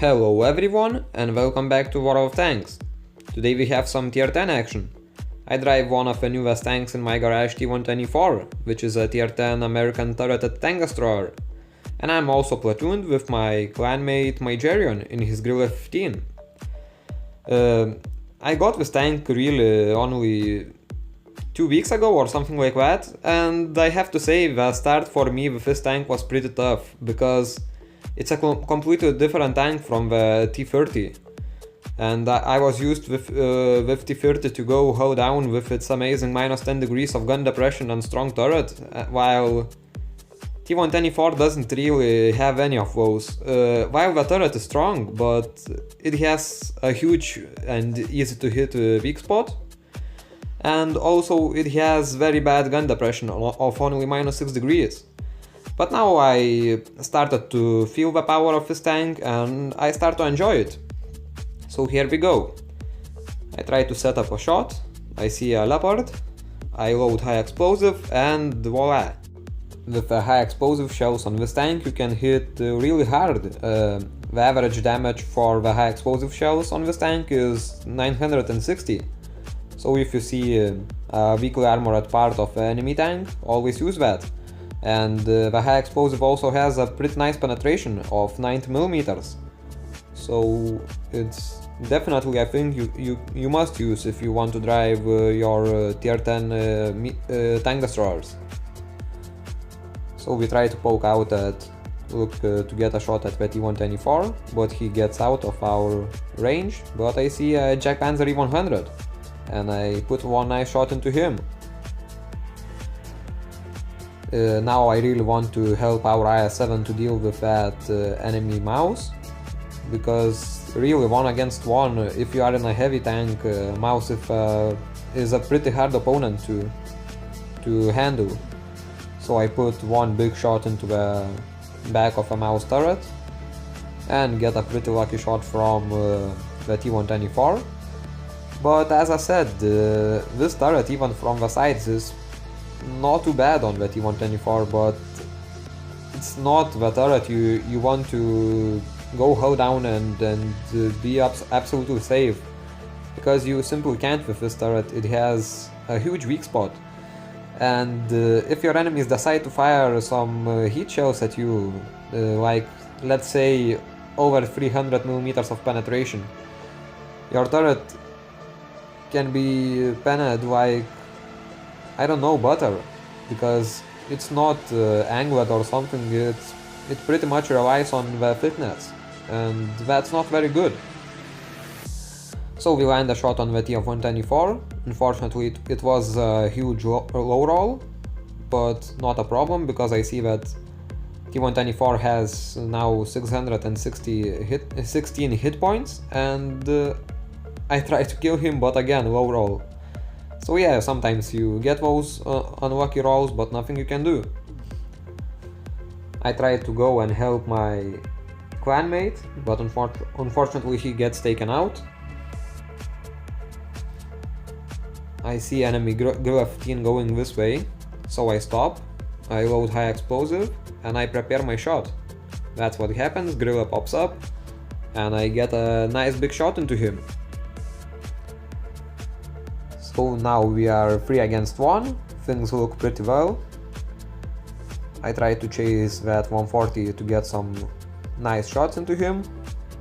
Hello everyone and welcome back to World of Tanks. Today we have some tier 10 action. I drive one of the newest tanks in my garage, T110E4, which is a tier 10 American turreted tank destroyer. And I'm also platooned with my clanmate Majerion in his Grill F-15. I got this tank really only 2 weeks ago or something like that, and I have to say the start for me with this tank was pretty tough, because it's a completely different tank from the T30. And I was used with T30 to go how down with its amazing minus 10 degrees of gun depression and strong turret, while T110E4 doesn't really have any of those. While the turret is strong, but it has a huge and easy to hit weak spot. And also it has very bad gun depression of only minus 6 degrees. But now I started to feel the power of this tank and I start to enjoy it. So here we go. I try to set up a shot, I see a leopard, I load high explosive and voila! With the high explosive shells on this tank you can hit really hard. The average damage for the high explosive shells on this tank is 960. So if you see a weakly armored part of an enemy tank, always use that. And the high explosive also has a pretty nice penetration of 90mm. So it's definitely a thing you must use if you want to drive your tier 10 tank destroyers. So we try to poke out at to get a shot at the T110E4, but he gets out of our range. But I see a Jack Panzer E100 and I put one nice shot into him. Now I really want to help our IS-7 to deal with that enemy mouse, because really 1 against 1, if you are in a heavy tank, mouse is a pretty hard opponent to handle. So I put one big shot into the back of a mouse turret and get a pretty lucky shot from the T110E4. But as I said, this turret even from the sides is not too bad on the T110E4, but it's not the turret you want to go hold down and be absolutely safe, because you simply can't with this turret. It has a huge weak spot, and if your enemies decide to fire some heat shells at you, like let's say over 300mm of penetration, your turret can be penned like, I don't know, butter, because it's not angled or something. It pretty much relies on the thickness, and that's not very good. So we land a shot on the T110E4. Unfortunately it was a huge low roll, but not a problem, because I see that T110E4 has now 616 hit points, and I try to kill him, but again low roll. So yeah, sometimes you get those unlucky rolls, but nothing you can do. I try to go and help my clanmate, but unfortunately he gets taken out. I see enemy Grill F-15 going this way, so I stop, I load high explosive and I prepare my shot. That's what happens, Grill pops up and I get a nice big shot into him. So now we are 3 against 1, things look pretty well. I try to chase that 140 to get some nice shots into him,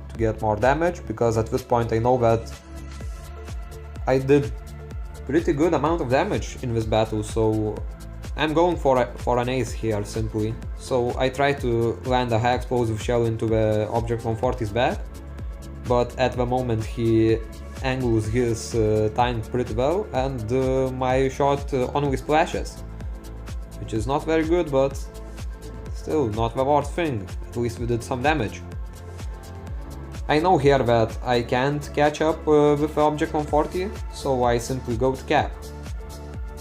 to get more damage, because at this point I know that I did pretty good amount of damage in this battle, so I'm going for an ace here simply. So I try to land a high explosive shell into the Object 140's back, but at the moment he angles his tank pretty well, and my shot only splashes, which is not very good, but still not the worst thing. At least we did some damage. I know here that I can't catch up with the Object 140, so I simply go to cap.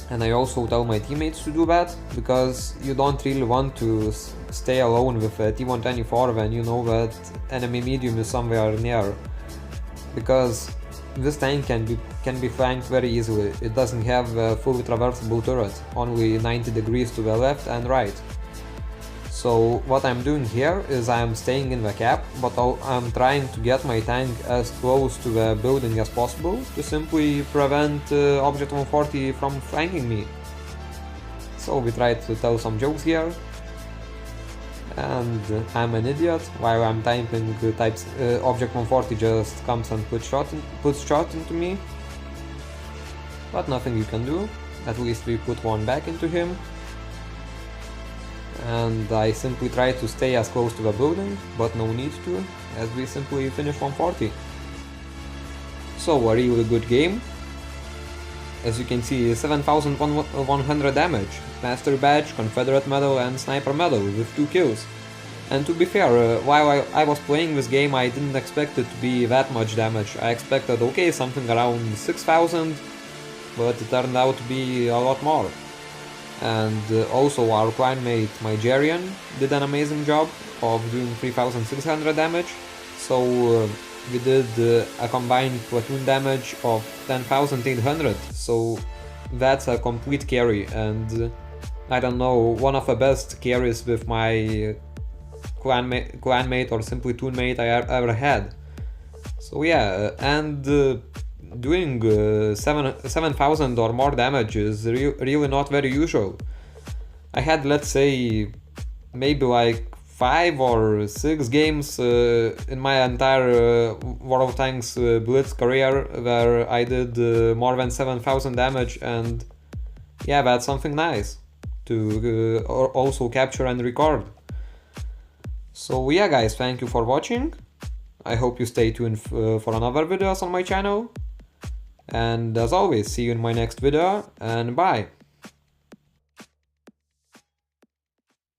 And I also tell my teammates to do that, because you don't really want to stay alone with a T110E4 when you know that enemy medium is somewhere near, because this tank can be flanked very easily. It doesn't have a fully traversable turret, only 90 degrees to the left and right. So what I'm doing here is I'm staying in the cap, but I'm trying to get my tank as close to the building as possible to simply prevent Object 140 from flanking me. So we try to tell some jokes here. And I'm an idiot. While I'm typing types, Object 140 just comes and puts shot into me. But nothing you can do. At least we put one back into him. And I simply try to stay as close to the building, but no need to, as we simply finish 140. So a really good game. As you can see, 7100 damage, Master Badge, Confederate Medal and Sniper Medal with 2 kills. And to be fair, while I was playing this game I didn't expect it to be that much damage. I expected, okay, something around 6000, but it turned out to be a lot more. And also our clanmate Nigerian did an amazing job of doing 3600 damage, so we did a combined platoon damage of 10,800, so that's a complete carry, and I don't know, one of the best carries with my clanmate or simply toonmate I ever had. So yeah, and doing 7,000 or more damage is really not very usual. I had, let's say, maybe like 5 or 6 games in my entire World of Tanks Blitz career where I did more than 7,000 damage, and yeah, that's something nice to also capture and record. So yeah guys, thank you for watching. I hope you stay tuned for another videos on my channel. And as always, see you in my next video, and bye!